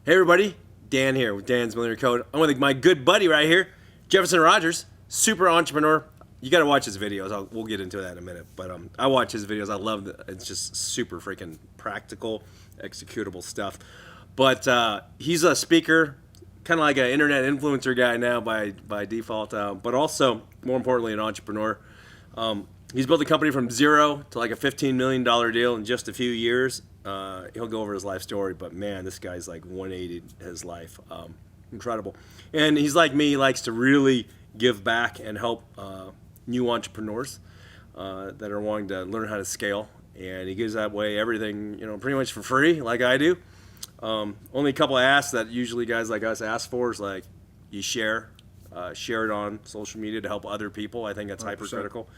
Hey everybody, Dan here with Dan's Millionaire Code. I'm with my good buddy right here, Jefferson Rogers, super entrepreneur. You got to watch his videos. We'll get into that in a minute. But I watch his videos. I love it. It's just super freaking practical, executable stuff. But he's a speaker, kind of like an internet influencer guy now by default. But also, more importantly, an entrepreneur. He's built a company from zero to like a $15 million deal in just a few years. He'll go over his life story, but man, this guy's like 180 his life. Incredible. And he's like me, he likes to really give back and help new entrepreneurs that are wanting to learn how to scale. And he gives that way everything, pretty much for free, like I do. Only a couple of asks that usually guys like us ask for is like you share it on social media to help other people. I think that's 100%. Hypercritical.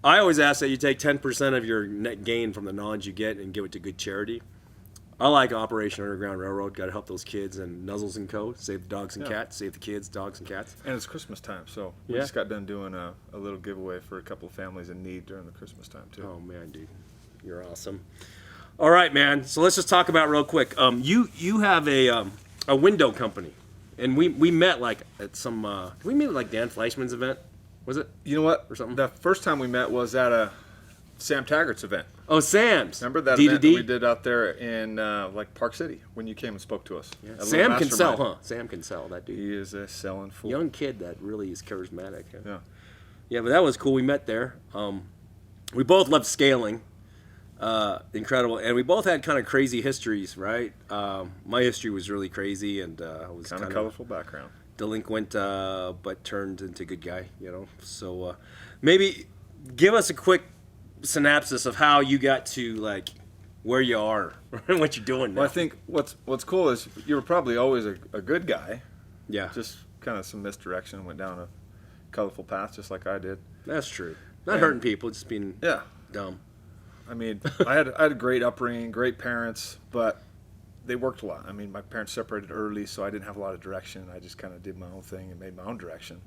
I always ask that you take 10% of your net gain from the knowledge you get and give it to good charity. I like Operation Underground Railroad. Got to help those kids and Nuzzles and Co. Save the dogs and cats. Save the kids, dogs and cats. And it's Christmas time, so we just got done doing a little giveaway for a couple of families in need during the Christmas time too. Oh man, dude, you're awesome. All right, man. So let's just talk about real quick. You have a window company, and we met like at some. Did we meet at like Dan Fleischman's event? Was it? You know what? Or something? The first time we met was at a Sam Taggart's event. Oh, Sam's. Remember that event that we did out there in like Park City when you came and spoke to us? Yeah. Sam can sell, huh? Sam can sell, that dude. He is a selling fool. Young kid that really is charismatic. Yeah. Yeah, but that was cool. We met there. We both loved scaling. Incredible. And we both had kind of crazy histories, right? My history was really crazy, and I was kind of colorful background. Delinquent, but turned into good guy, So maybe give us a quick synopsis of how you got to like where you are and what you're doing now. Well, I think what's cool is you were probably always a good guy. Yeah. Just kind of some misdirection, went down a colorful path just like I did. That's true. Not hurting people, just being dumb. I mean, I had a great upbringing, great parents, but they worked a lot. I mean, my parents separated early, so I didn't have a lot of direction. I just kind of did my own thing and made my own direction.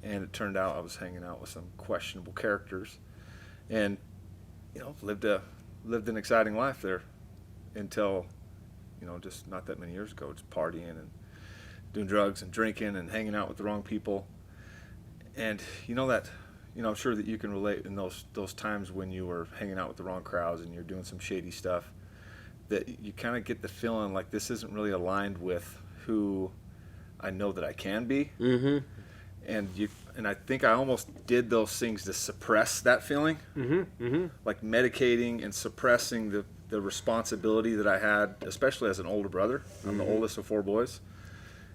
And it turned out I was hanging out with some questionable characters, and lived an exciting life there until just not that many years ago, just partying and doing drugs and drinking and hanging out with the wrong people. And I'm sure that you can relate in those times when you were hanging out with the wrong crowds and you're doing some shady stuff, that you kind of get the feeling like this isn't really aligned with who I know that I can be. Mm-hmm. And I think I almost did those things to suppress that feeling. Mm-hmm. Mm-hmm. Like medicating and suppressing the responsibility that I had, especially as an older brother. I'm the oldest of 4 boys.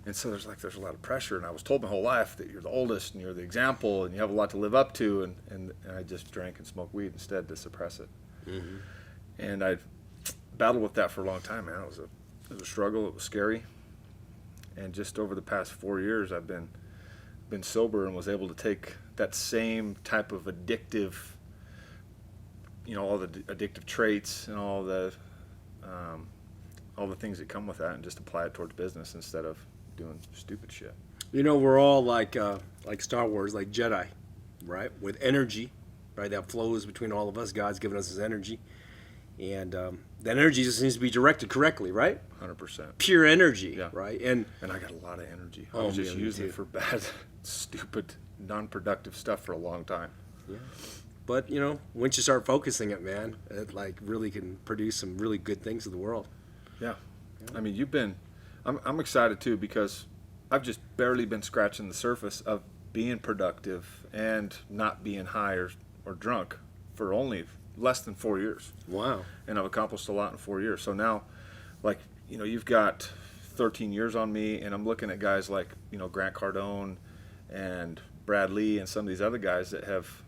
And so there's a lot of pressure, and I was told my whole life that you're the oldest and you're the example and you have a lot to live up to, and I just drank and smoked weed instead to suppress it. Mm-hmm. And I battled with that for a long time, man. It was a struggle. It was scary. And just over the past 4 years, I've been sober and was able to take that same type of addictive, all the addictive traits and all the things that come with that, and just apply it towards business instead of doing stupid shit. We're all like Star Wars, like Jedi, right? With energy, right? That flows between all of us. God's given us His energy, and that energy just needs to be directed correctly, right? 100%. Pure energy, right? And I got a lot of energy. I was just using it for bad, stupid, non-productive stuff for a long time. Yeah. But once you start focusing it, man, it like really can produce some really good things to the world. Yeah. I mean, I'm excited too, because I've just barely been scratching the surface of being productive and not being high or drunk for only less than 4 years. Wow. And I've accomplished a lot in 4 years. So now, like, you've got 13 years on me, and I'm looking at guys like, Grant Cardone and Brad Lee and some of these other guys that have,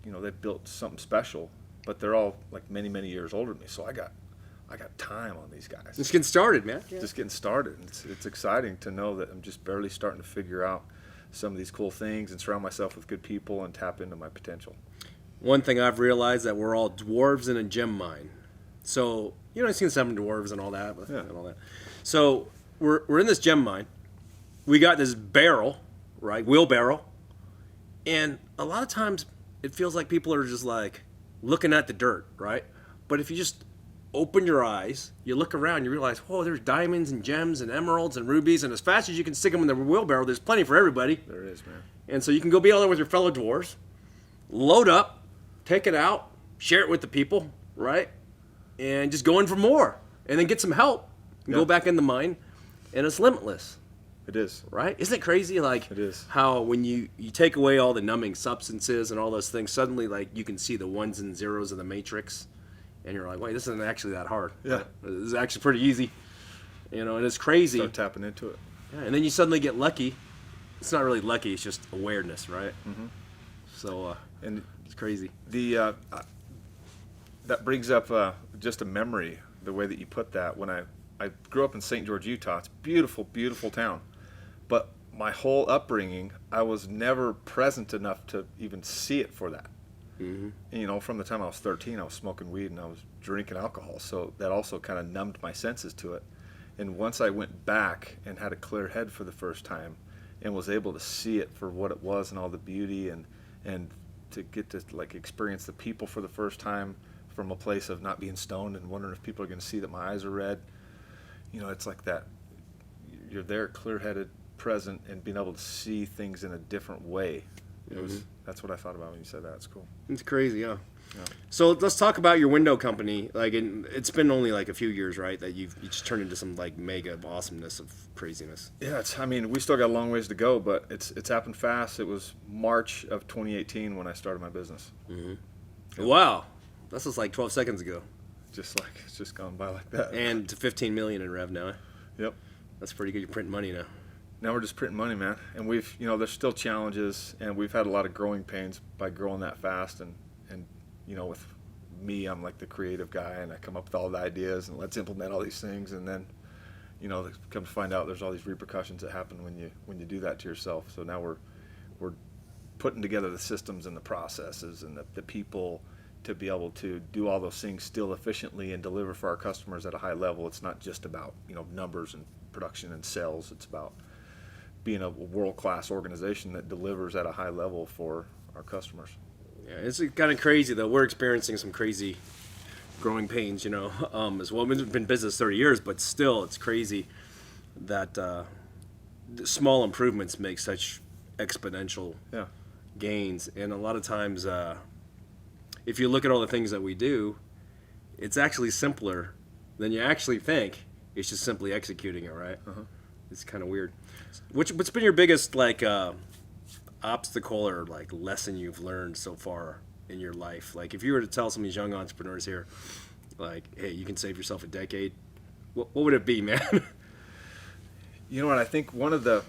they've built something special, but they're all like many, many years older than me. So I got time on these guys. Just getting started, man. Yeah. Just getting started. It's exciting to know that I'm just barely starting to figure out some of these cool things and surround myself with good people and tap into my potential. One thing I've realized that we're all dwarves in a gem mine. So, I've seen 7 dwarves and all that. And all that. So we're in this gem mine. We got this barrel, right? Wheelbarrow. And a lot of times it feels like people are just like looking at the dirt, right? But if you just open your eyes, you look around, you realize, whoa, there's diamonds and gems and emeralds and rubies, and as fast as you can stick them in the wheelbarrow, there's plenty for everybody. There is, man. And so you can go be all there with your fellow dwarves, load up, take it out, share it with the people, right? And just go in for more. And then get some help and go back in the mine. And it's limitless. It is. Right? Isn't it crazy? Like, it is. How when you take away all the numbing substances and all those things, suddenly, like, you can see the ones and zeros of the matrix. And you're like, wait, this isn't actually that hard. Yeah. This is actually pretty easy. You know, and it's crazy. Start tapping into it. Yeah, and then you suddenly get lucky. It's not really lucky. It's just awareness, right? Mm-hmm. So, and it's crazy. The that brings up just a memory, the way that you put that. When I grew up in St. George, Utah. It's a beautiful, beautiful town. But my whole upbringing, I was never present enough to even see it for that. Mm-hmm. And, you know, from the time I was 13, I was smoking weed and I was drinking alcohol. So that also kind of numbed my senses to it. And once I went back and had a clear head for the first time and was able to see it for what it was and all the beauty and to get to, like, experience the people for the first time from a place of not being stoned and wondering if people are going to see that my eyes are red. You know, it's like that. You're there, clear-headed, present, and being able to see things in a different way. It was. That's what I thought about when you said that. It's cool. It's crazy, yeah. So let's talk about your window company. Like, it's been only like a few years, right? That you just turned into some like mega awesomeness of craziness. Yeah, I mean, we still got a long ways to go, but it's happened fast. It was March of 2018 when I started my business. Mm-hmm. Wow, that's just like 12 seconds ago. It's just gone by like that. And to 15 million in rev now. Yep. That's pretty good. You're printing money now. Now we're just printing money, man. And we've, you know, there's still challenges, and we've had a lot of growing pains by growing that fast. And you know, with me, I'm like the creative guy, and I come up with all the ideas, and let's implement all these things. And then, you know, come to find out, there's all these repercussions that happen when you do that to yourself. So now we're putting together the systems and the processes and the people to be able to do all those things still efficiently and deliver for our customers at a high level. It's not just about, you know, numbers and production and sales. It's about being a world-class organization that delivers at a high level for our customers. Yeah, it's kind of crazy though. We're experiencing some crazy growing pains, you know, as well. We've been in business 30 years, but still, it's crazy that small improvements make such exponential gains. And a lot of times, if you look at all the things that we do, it's actually simpler than you actually think. It's just simply executing it, right? Uh-huh. It's kind of weird. What's been your biggest like obstacle or like lesson you've learned so far in your life? Like, if you were to tell some of these young entrepreneurs here, like, hey, you can save yourself a decade, what would it be, man? You know what? I think one of the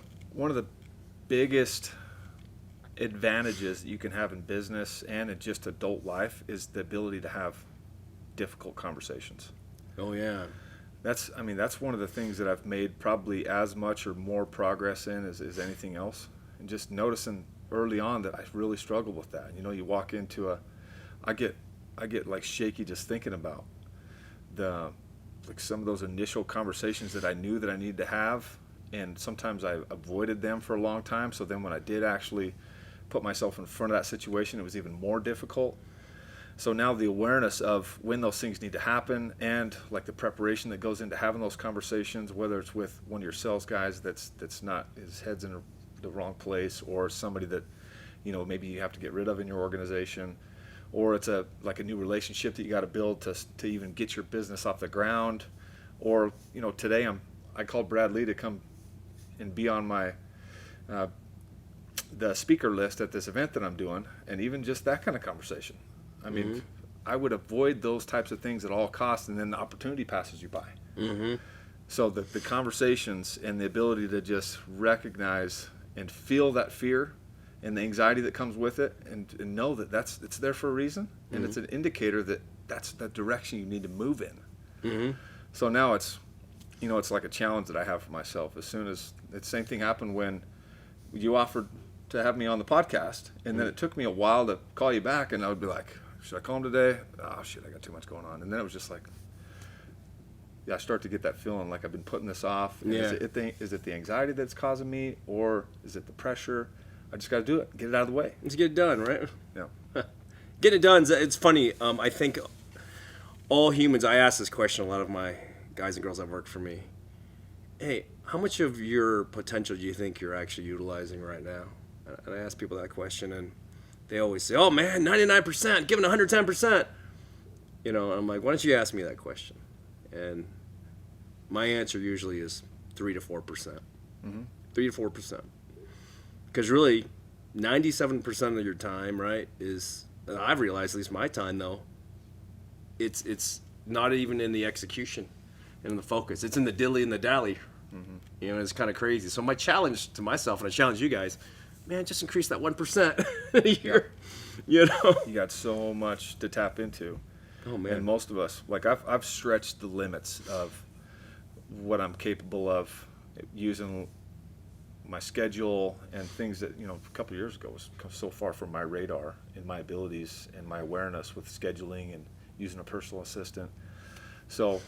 biggest advantages that you can have in business and in just adult life is the ability to have difficult conversations. Oh yeah. That's one of the things that I've made probably as much or more progress in as anything else. And just noticing early on that I really struggled with that. You know, you walk into I get like shaky just thinking about some of those initial conversations that I knew that I needed to have, and sometimes I avoided them for a long time. So then when I did actually put myself in front of that situation, it was even more difficult. So now the awareness of when those things need to happen and like the preparation that goes into having those conversations, whether it's with one of your sales guys that's not, his head's in the wrong place, or somebody that, you know, maybe you have to get rid of in your organization, or it's like a new relationship that you got to build to even get your business off the ground. Or, you know, today I called Brad Lee to come and be on my the speaker list at this event that I'm doing, and even just that kind of conversation. I mean, I would avoid those types of things at all costs, and then the opportunity passes you by. Mm-hmm. So the conversations and the ability to just recognize and feel that fear and the anxiety that comes with it, and know that it's there for a reason, and it's an indicator that that's the direction you need to move in. Mm-hmm. So now it's like a challenge that I have for myself. As soon as the same thing happened when you offered to have me on the podcast, and then it took me a while to call you back, and I would be like, should I call him today? Oh shit, I got too much going on. And then it was just like, yeah, I start to get that feeling like I've been putting this off. Yeah. Is it the anxiety that's causing me, or is it the pressure? I just got to do it, get it out of the way. Let's get it done, right? Yeah. Get it done. It's funny. I think all humans, I ask this question a lot of my guys and girls that work for me. Hey, how much of your potential do you think you're actually utilizing right now? And I ask people that question, and they always say, oh man, 99%, giving 110%. You know, and I'm like, why don't you ask me that question? And my answer usually is 3 to 4%. Mm-hmm. 3 to 4%. Because really, 97% of your time, right, is, I've realized, at least my time though, it's not even in the execution and in the focus. It's in the dilly and the dally. Mm-hmm. You know, it's kind of crazy. So my challenge to myself, and I challenge you guys, man, just increase that 1% a year. You know, You got so much to tap into. oh man, And most of us, like I've stretched the limits of what I'm capable of using my schedule and things that, you know, a couple of years ago was so far from my radar in my abilities and my awareness with scheduling and using a personal assistant. So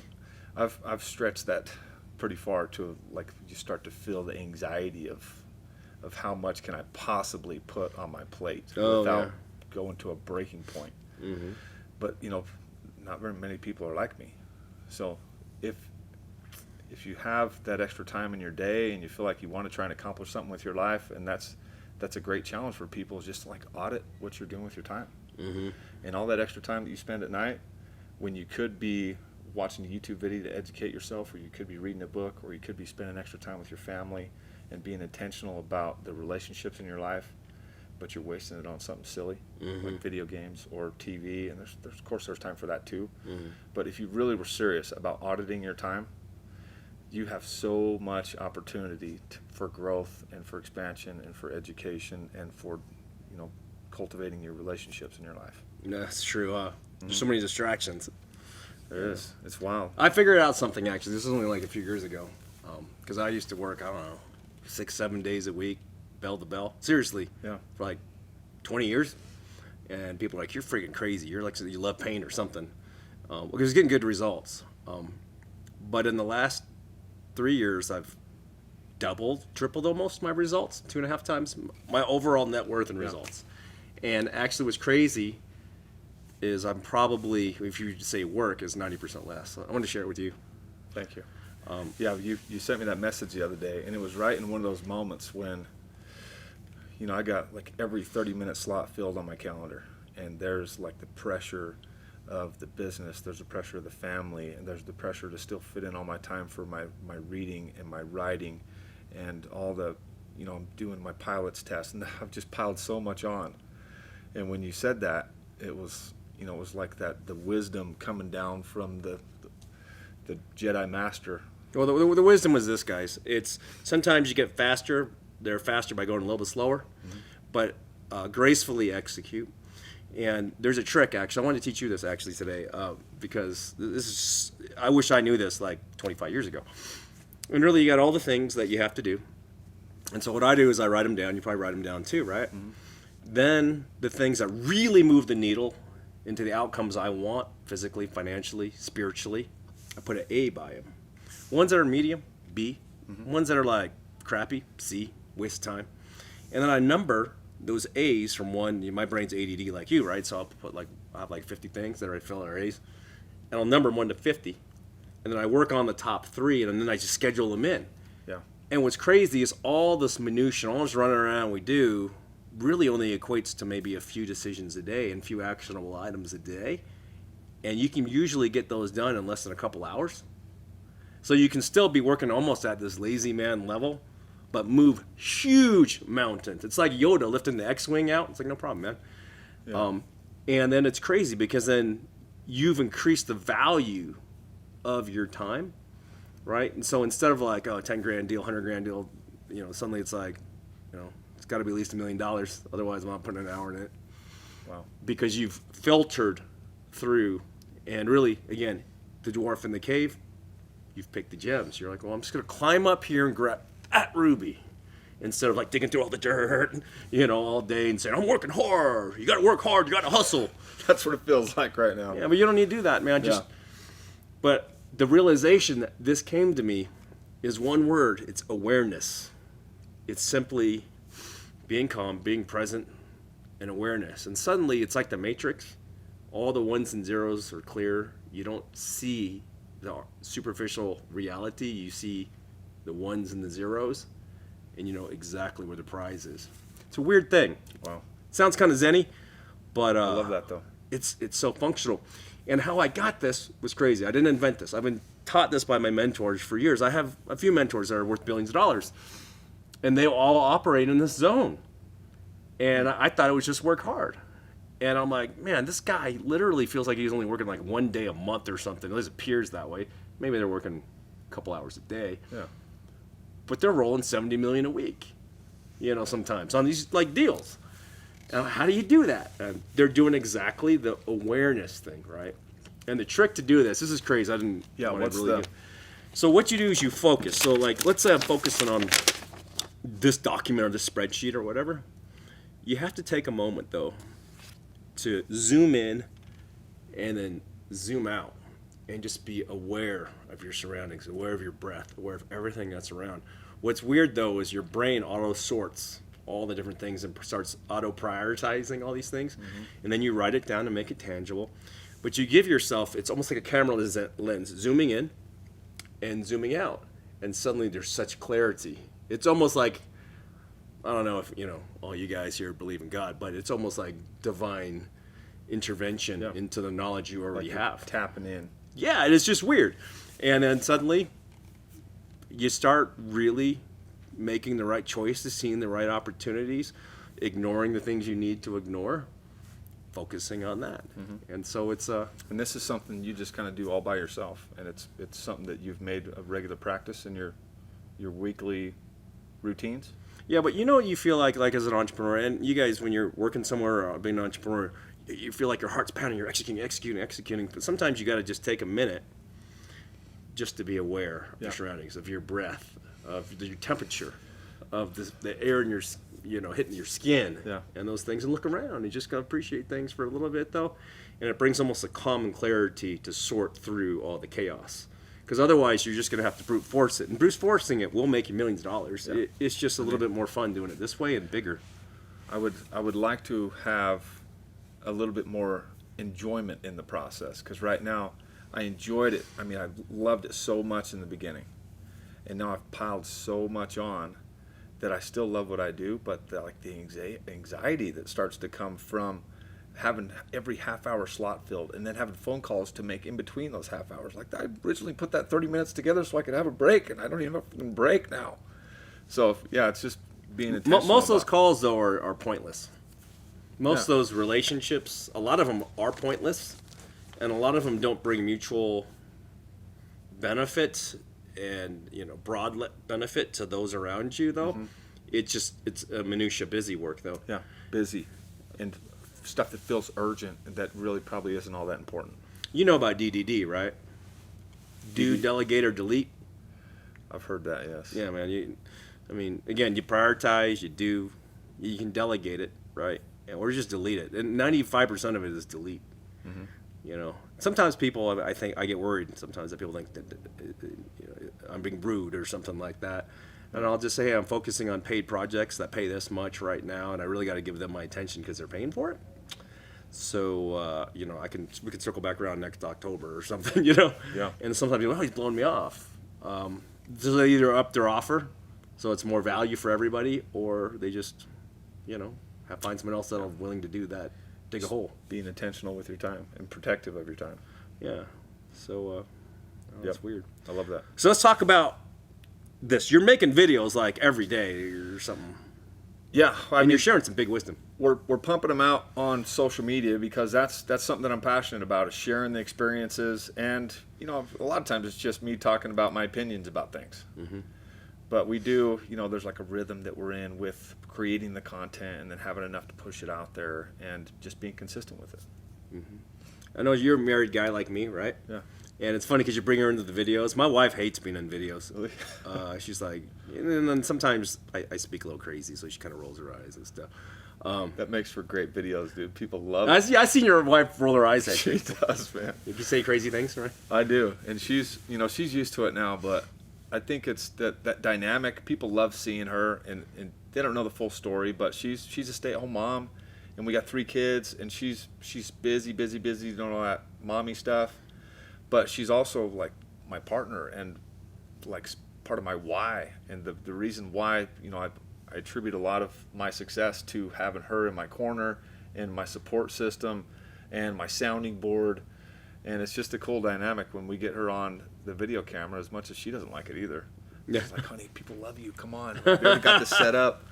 I've stretched that pretty far to, like, you start to feel the anxiety of how much can I possibly put on my plate without going to a breaking point. Mm-hmm. But, you know, not very many people are like me. So if you have that extra time in your day and you feel like you want to try and accomplish something with your life, and that's a great challenge for people, is just to, like, audit what you're doing with your time. Mm-hmm. And all that extra time that you spend at night, when you could be watching a YouTube video to educate yourself, or you could be reading a book, or you could be spending extra time with your family and being intentional about the relationships in your life, but you're wasting it on something silly, like video games or TV, and there's of course there's time for that too. Mm-hmm. But if you really were serious about auditing your time, you have so much opportunity for growth and for expansion and for education and for, you know, cultivating your relationships in your life. No, that's true. There's so many distractions. There is. It's wild. I figured out something, actually. This was only like a few years ago. Because I used to work, I don't know, 6-7 days a week, bell to bell. Seriously. Yeah. For like 20 years. And people are like, you're freaking crazy. You're like, you love paint or something. Because it's getting good results. But in the last 3 years, I've doubled, tripled almost my results, 2.5 times my overall net worth and results. And actually what's crazy is I'm probably, if you say work, is 90% less. So I want to share it with you. Thank you. Yeah, you sent me that message the other day, and it was right in one of those moments when, you know, I got like every 30-minute slot filled on my calendar, and there's like the pressure of the business, there's the pressure of the family, and there's the pressure to still fit in all my time for my reading and my writing and all the, you know, I'm doing my pilot's test, and I've just piled so much on. And when you said that, it was, you know, it was like that, the wisdom coming down from the Jedi Master. Well, the wisdom was this, guys. It's sometimes you get faster. They're faster by going a little bit slower, but gracefully execute. And there's a trick, actually. I wanted to teach you this, actually, today, because this is, I wish I knew this like 25 years ago. And really, you got all the things that you have to do. And so what I do is I write them down. You probably write them down too, right? Mm-hmm. Then the things that really move the needle into the outcomes I want, physically, financially, spiritually, I put an A by them. Ones that are medium, B. Mm-hmm. Ones that are like crappy, C, waste time. And then I number those A's from one. My brain's ADD like you, right? So I'll put like, I have like 50 things that I fill in are A's. And I'll number them 1 to 50. And then I work on the top 3, and then I just schedule them in. Yeah. And what's crazy is all this minutia, all this running around we do really only equates to maybe a few decisions a day and a few actionable items a day. And you can usually get those done in less than a couple hours. So you can still be working almost at this lazy man level, but move huge mountains. It's like Yoda lifting the X-Wing out. It's like, no problem, man. Yeah. And then it's crazy because then you've increased the value of your time, right? And so instead of like, oh, 10 grand deal, 100 grand deal, you know, suddenly it's like, you know, it's got to be at least $1 million. Otherwise, I'm not putting an hour in it. Wow. Because you've filtered through, and really, again, the dwarf in the cave, you've picked the gems. You're like, well, I'm just going to climb up here and grab that ruby instead of like digging through all the dirt, you know, all day and saying, I'm working hard. You got to work hard. You got to hustle. That's what it feels like right now. Yeah, but you don't need to do that, man. But the realization that this came to me is one word. It's awareness. It's simply being calm, being present, and awareness. And suddenly it's like the Matrix. all the ones and zeros are clear. You don't see the superficial reality. You see the ones and the zeros, and you know exactly where the prize is. It's a weird thing. Wow. Sounds kind of zen-y, but I love that though. It's so functional. And how I got this was crazy. I didn't invent this. I've been taught this by my mentors for years. I have a few mentors that are worth billions of dollars, and they all operate in this zone. And I thought it was just work hard. And I'm like, man, this guy literally feels like he's only working like 1 day a month or something. At least it appears that way. Maybe they're working a couple hours a day. Yeah. But they're rolling 70 million a week, you know, sometimes on these like deals. And how do you do that? And they're doing exactly the awareness thing, right? And the trick to do this is crazy. I didn't. Yeah. wanna What's really the? get- So what you do is you focus. So like, let's say I'm focusing on this document or this spreadsheet or whatever. You have to take a moment though to zoom in and then zoom out and just be aware of your surroundings, aware of your breath, aware of everything that's around. What's weird though is your brain auto sorts all the different things and starts auto prioritizing all these things, and then you write it down to make it tangible. But you give yourself, it's almost like a camera lens, zooming in and zooming out, and suddenly there's such clarity. It's almost like, I don't know if you know all you guys here believe in God, but it's almost like divine intervention Yeah. into the knowledge you already have. Tapping in. Yeah, and it's just weird. And then suddenly you start really making the right choices, seeing the right opportunities, ignoring the things you need to ignore, focusing on that. And so it's And this is something you just kind of do all by yourself, and it's something that you've made a regular practice in your weekly routines. yeah, but you know what you feel like as an entrepreneur, and you guys when you're working somewhere or being an entrepreneur, you feel like your heart's pounding, you're executing. But sometimes you got to just take a minute just to be aware of your surroundings, of your breath, of your temperature, of the air in your, hitting your skin, Yeah. and those things, and look around. You just gotta appreciate things for a little bit though, and it brings almost a calm and clarity to sort through all the chaos. Because otherwise, you're just gonna have to brute force it, and brute forcing it will make you millions of dollars. Yeah. It's just a little bit more fun doing it this way and bigger. I would like to have a little bit more enjoyment in the process, because right now I enjoyed it. I mean, I loved it so much in the beginning, and now I've piled so much on that I still love what I do, but the anxiety that starts to come from having every half-hour slot filled and then having phone calls to make in between those half hours. Like, I originally put that 30 minutes together so I could have a break, and I don't even have a break now. So yeah, it's just being intentional. Most of those about- calls though are pointless. Most of Yeah. those relationships, a lot of them are pointless, and a lot of them don't bring mutual benefit and broad benefit to those around you though. It's a minutia busy work though. Yeah, busy and stuff that feels urgent and that really probably isn't all that important. You know about DDD, right? Do, DDD. delegate, or delete. I've heard that, yes. Yeah, man. Again, you prioritize, you can delegate it, right? Or just delete it. And 95% of it is delete. Sometimes people, I think, I get worried sometimes that people think that I'm being rude or something like that. And I'll just say, hey, I'm focusing on paid projects that pay this much right now, and I really got to give them my attention because they're paying for it. So, we can circle back around next October or something, Yeah. And sometimes people, he's blowing me off. So they either up their offer, so it's more value for everybody, or they just, find someone else that'll willing to do that, dig a hole. Being intentional with your time and protective of your time. Yeah. So, that's weird. I love that. So let's talk about this. You're making videos like every day or something, Yeah, and you're sharing some big wisdom. we're pumping them out on social media because that's something that I'm passionate about, is sharing the experiences. And a lot of times it's just me talking about my opinions about things. But we do, there's like a rhythm that we're in with creating the content and then having enough to push it out there and just being consistent with it. I know you're a married guy like me, right? Yeah. And it's funny because you bring her into the videos. My wife hates being in videos. Really? She's like, and then sometimes I speak a little crazy, so she kind of rolls her eyes and stuff. That makes for great videos, dude. People love I it. seen your wife roll her eyes at you. She does, man. If you say crazy things, right? I do, and she's used to it now. But I think it's that dynamic. People love seeing her, and they don't know the full story. But she's a stay-at-home mom, and we got 3 kids, and she's busy, doing all that mommy stuff, but she's also like my partner and like part of my why, and the reason why, you know, I attribute a lot of my success to having her in my corner and my support system and my sounding board. And it's just a cool dynamic when we get her on the video camera, as much as she doesn't like it either. Yeah. She's like, honey, people love you, come on. We already got this set up.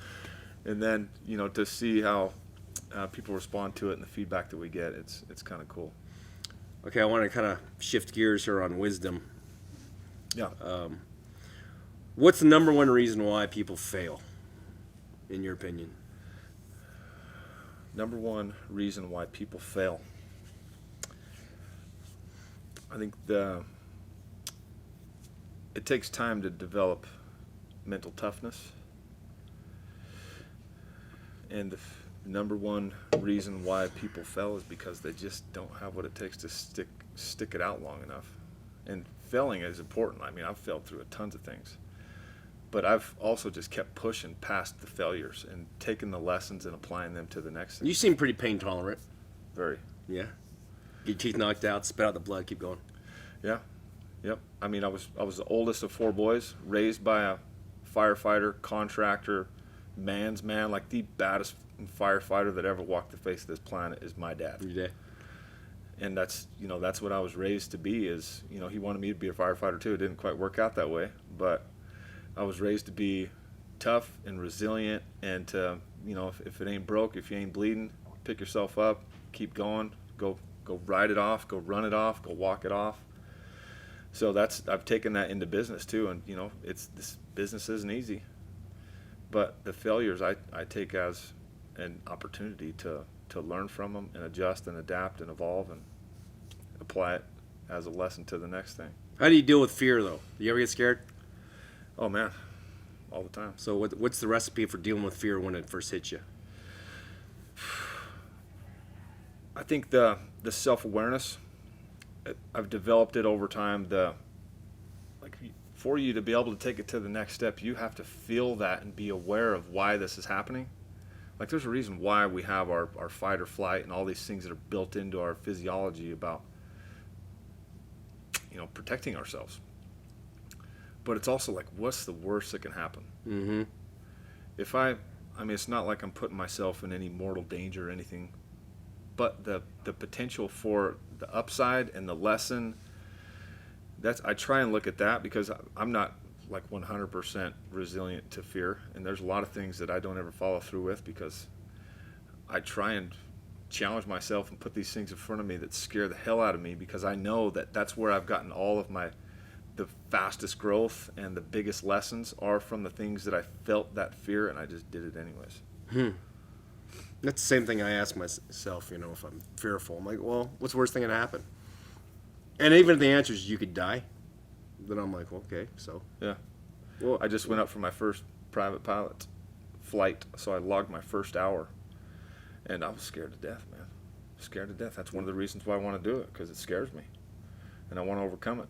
And then, you know, to see how people respond to it and the feedback that we get, it's kind of cool. Okay, I want to kind of shift gears here on wisdom. Yeah. What's the number one reason why people fail, in your opinion? Number one reason why people fail. I think it takes time to develop mental toughness. And the number one reason why people fail is because they just don't have what it takes to stick it out long enough. And failing is important. I mean, I've failed through tons of things. But I've also just kept pushing past the failures and taking the lessons and applying them to the next thing. You seem pretty pain tolerant. Very. Yeah. Get your teeth knocked out, spit out the blood, keep going. Yeah. Yep. I mean, I was the oldest of 4 boys, raised by a firefighter, contractor, man's man. Like, the baddest firefighter that ever walked the face of this planet is my dad. Your dad. And that's what I was raised to be. Is, you know, he wanted me to be a firefighter too. It didn't quite work out that way, but I was raised to be tough and resilient, and to, you know, if it ain't broke, if you ain't bleeding, pick yourself up, keep going, go ride it off, go run it off, go walk it off. So I've taken that into business too, and, you know, this business isn't easy, but the failures I take as an opportunity to learn from them and adjust and adapt and evolve and apply it as a lesson to the next thing. How do you deal with fear, though? Do you ever get scared? Oh man, all the time. So what's the recipe for dealing with fear when it first hits you? I think the self-awareness, I've developed it over time. For you to be able to take it to the next step, you have to feel that and be aware of why this is happening. Like, there's a reason why we have our fight or flight and all these things that are built into our physiology about, you know, protecting ourselves. But it's also like, what's the worst that can happen? Mm-hmm. I mean, it's not like I'm putting myself in any mortal danger or anything, but the potential for the upside and the lesson, I try and look at that, because I'm not like 100% resilient to fear, and there's a lot of things that I don't ever follow through with, because I try and challenge myself and put these things in front of me that scare the hell out of me, because I know that that's where I've gotten all of the fastest growth and the biggest lessons are from the things that I felt that fear, and I just did it anyways. That's the same thing I ask myself, you know, if I'm fearful. I'm like, well, what's the worst thing that can happen? And even if the answer is you could die, then I'm like, well, okay, so. Yeah. Well, I just went up for my first private pilot flight, so I logged my first hour, and I was scared to death, man. Scared to death. That's one of the reasons why I want to do it, because it scares me, and I want to overcome it.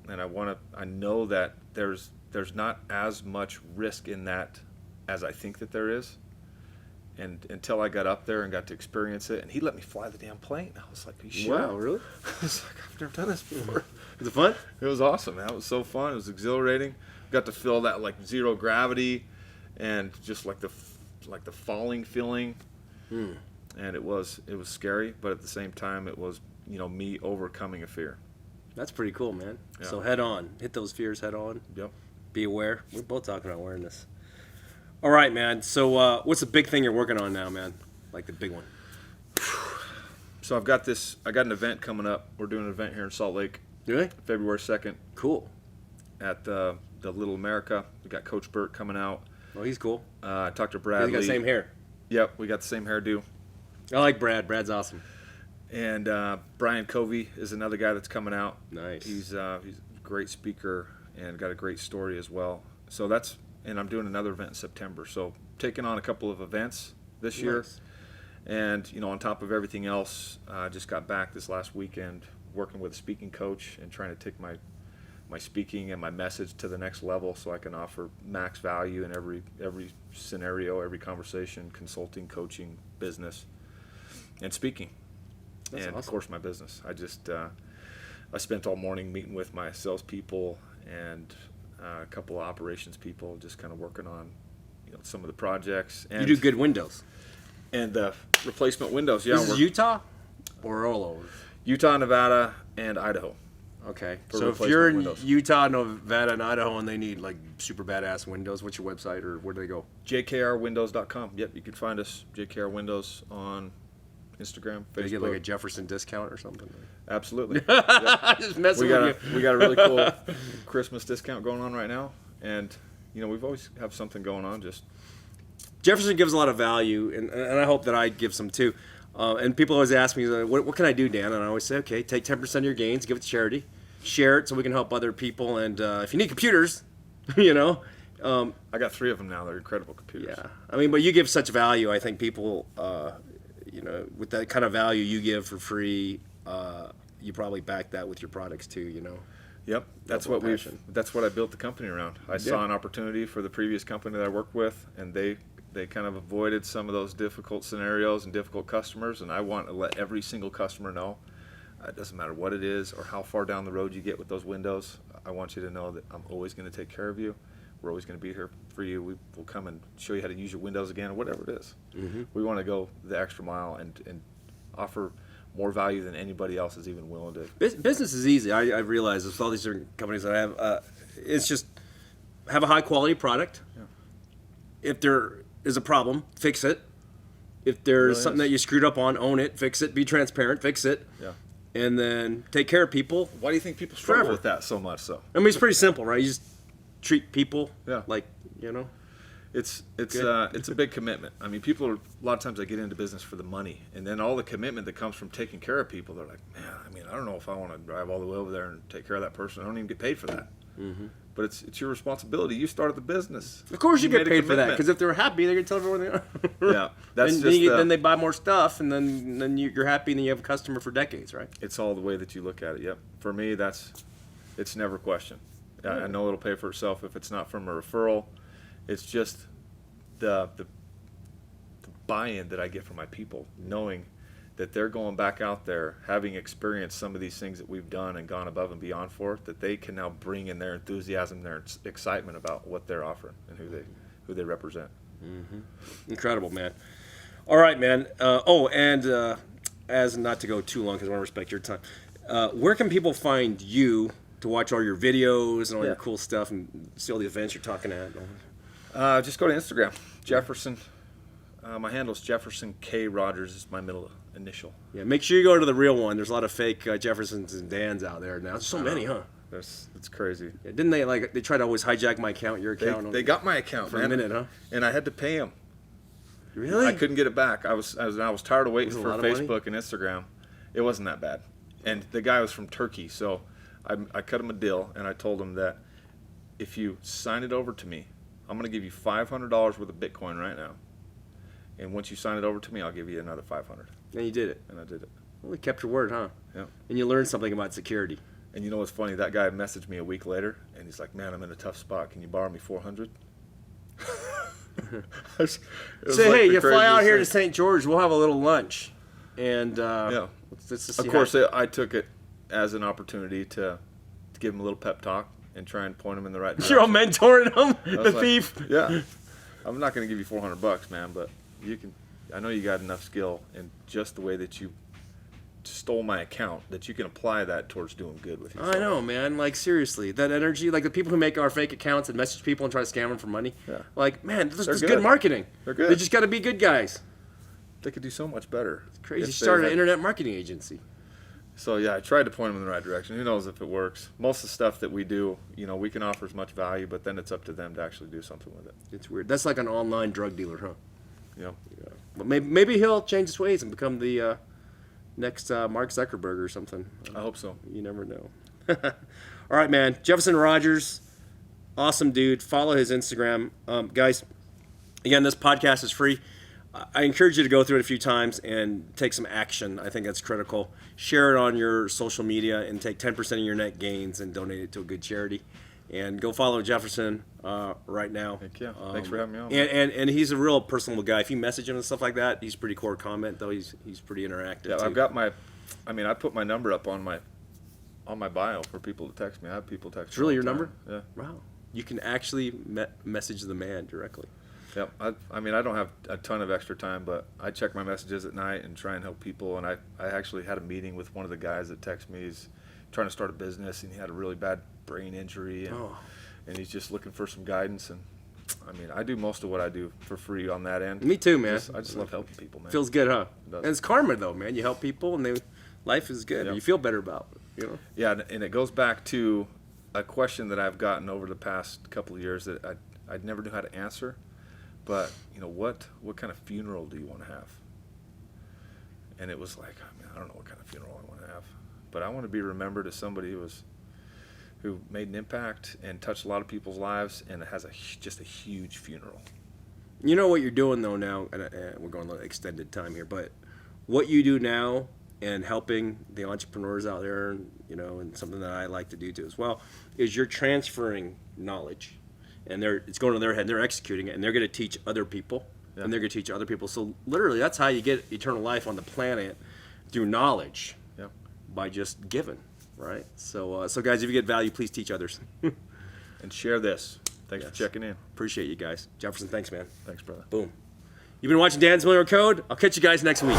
And I know that there's not as much risk in that as I think that there is. And until I got up there and got to experience it, and he let me fly the damn plane. I was like, are you sure? wow, really? I was like, I've never done this before. Is it fun? It was awesome, man. It was so fun. It was exhilarating. Got to feel that, like, zero gravity and just like the falling feeling. And it was scary, but at the same time it was, you know, me overcoming a fear. That's pretty cool, man. Yeah. So head on. Hit those fears head on. Yep. Be aware. We're both talking about awareness. All right, man. So what's the big thing you're working on now, man? Like the big one. So I got an event coming up. We're doing an event here in Salt Lake. Really? February 2nd. Cool. At the Little America. We got Coach Burt coming out. Oh, he's cool. I talked to He's Bradley. got the same hair. Yep, we got the same hairdo. I like Brad. Brad's awesome. And Brian Covey is another guy that's coming out. Nice. He's a great speaker and got a great story as well. So and I'm doing another event in September. So taking on a couple of events this year. Nice. And, you know, on top of everything else, I just got back this last weekend working with a speaking coach and trying to take my speaking and my message to the next level, so I can offer max value in every scenario, every conversation, consulting, coaching, business. and speaking. That's and awesome. of course my business. I spent all morning meeting with my salespeople and a couple of operations people, just kind of working on some of the projects. And You do good windows. and the replacement windows. Yeah, This is Utah or all over? Utah, Nevada, and Idaho. Okay. For So if replacement you're in windows. Utah, Nevada, and Idaho, and they need like super badass windows, what's your website or where do they go? JKRWindows.com. Yep, you can find us JKR Windows on Instagram, Do they Facebook. get like a Jefferson discount or something? Absolutely. Yep. Just messing with you. We got a really cool Christmas discount going on right now, and we've always have something going on. Just Jefferson gives a lot of value, and I hope that I give some too. And people always ask me, what can I do, Dan? And I always say, okay, take 10% of your gains, give it to charity, share it so we can help other people. And if you need computers, I got 3 of them now. They're incredible computers. yeah. I mean, but you give such value. I think people, with that kind of value you give for free, you probably back that with your products too, Yep, that's Double what passion. That's what I built the company around. I saw an opportunity for the previous company that I worked with, and they kind of avoided some of those difficult scenarios and difficult customers. And I want to let every single customer know, it doesn't matter what it is or how far down the road you get with those windows. I want you to know that I'm always going to take care of you. We're always going to be here for you. We'll come and show you how to use your windows again, or whatever it is. Mm-hmm. We want to go the extra mile and offer more value than anybody else is even willing to. Business is easy. I realize with all these different companies that I have, it's just have a high quality product. Yeah. If there is a problem, fix it. If there's Really something that you screwed up on, own it, fix it, be transparent, fix it, Yeah. and then take care of people. Why do you think people struggle Forever. with that so much? So I mean, it's pretty simple, right? You just treat people Yeah. like, it's Good. it's a big commitment. I mean, people are, a lot of times they get into business for the money, and then all the commitment that comes from taking care of people. They're like, man, I mean, I don't know if I want to drive all the way over there and take care of that person. I don't even get paid for that. Mm-hmm. But it's your responsibility. You started the business. Of course you get made a paid for that, commitment. because if they're happy, they're going to tell everyone they are. Yeah, that's and just then they buy more stuff, and then you're happy, and then you have a customer for decades, right? it's all the way that you look at it. Yep. For me, it's never questioned. I know it'll pay for itself if it's not from a referral. It's just the buy-in that I get from my people, knowing that they're going back out there, having experienced some of these things that we've done and gone above and beyond for, that they can now bring in their enthusiasm, their excitement about what they're offering and who they represent. Incredible, man. All right, man. As not to go too long because I want to respect your time, where can people find you to watch all your videos and all your cool stuff and see all the events you're talking at? Just go to Instagram, Jefferson. My handle is Jefferson K Rogers. Is my middle initial. Yeah, make sure you go to the real one. There's a lot of fake Jeffersons and Dans out there now. There's so many, huh? It's crazy. Yeah, didn't they try to always hijack my account, your account? They got my account, for man, a minute, huh? and I had to pay them. Really? I couldn't get it back. I was tired of waiting Was it a for lot of money? Facebook and Instagram. It wasn't that bad, and the guy was from Turkey, so I cut him a deal, and I told him that if you sign it over to me, I'm going to give you $500 worth of Bitcoin right now, and once you sign it over to me, I'll give you another $500. And you did it. And I did it. Well, you kept your word, huh? Yeah. And you learned something about security. And you know what's funny? That guy messaged me a week later, and he's like, "Man, I'm in a tough spot. Can you borrow me $400?" Say, hey, you fly out here to St. George, we'll have a little lunch. And let's just see Of course, I took it as an opportunity to give him a little pep talk and try and point him in the right direction. You're all mentoring him, I the was like, thief. Yeah, I'm not going to give you $400, man, but you can. I know you got enough skill and just the way that you stole my account that you can apply that towards doing good with yourself. I know, man. Like, seriously, that energy, like the people who make our fake accounts and message people and try to scam them for money. Yeah. Like, man, this They're is good. good marketing. They're good. They just got to be good guys. They could do so much better. It's crazy. if You they started an had- internet marketing agency. So yeah, I tried to point them in the right direction. Who knows if it works? Most of the stuff that we do, we can offer as much value, but then it's up to them to actually do something with it. It's weird. That's like an online drug dealer, huh? Yeah. But maybe he'll change his ways and become the next Mark Zuckerberg or something. I hope so. You never know. All right, man. Jefferson Rogers, awesome dude. Follow his Instagram. Guys, again, this podcast is free. I encourage you to go through it a few times and take some action. I think that's critical. Share it on your social media and take 10% of your net gains and donate it to a good charity. And go follow Jefferson right now. Heck yeah. Thanks for having me on. And he's a real personable guy. If you message him and stuff like that, he's pretty core comment though. He's pretty interactive. Yeah, too. I've got I put my number up on my bio for people to text me. I have people text. It's me really all your the number? time. Yeah. Wow. You can actually message the man directly. Yep. I don't have a ton of extra time, but I check my messages at night and try and help people. And I actually had a meeting with one of the guys that texted me. He's trying to start a business, and he had a really bad brain injury, and he's just looking for some guidance. And I do most of what I do for free on that end. Me too, man. I just love helping people, man. Feels good, huh? It does. And it's karma, though, man. You help people, and life is good. Yep. You feel better about it, you know? Yeah, and it goes back to a question that I've gotten over the past couple of years that I never knew how to answer. But, what kind of funeral do you want to have? And it was like, I don't know what kind of funeral I want to have. But I want to be remembered as somebody who made an impact and touched a lot of people's lives and has just a huge funeral. You know what you're doing, though, now, and we're going a little extended time here, but what you do now and helping the entrepreneurs out there, and something that I like to do too as well, is you're transferring knowledge. And it's going to their head, and they're executing it, and they're going to teach other people, and they're going to teach other people. So literally, that's how you get eternal life on the planet, through knowledge, by just giving, right? So guys, if you get value, please teach others. And share this. Thanks for checking in. Appreciate you guys. Jefferson, thanks, man. Thanks, brother. Boom. You've been watching Dan's Millionaire Code. I'll catch you guys next week.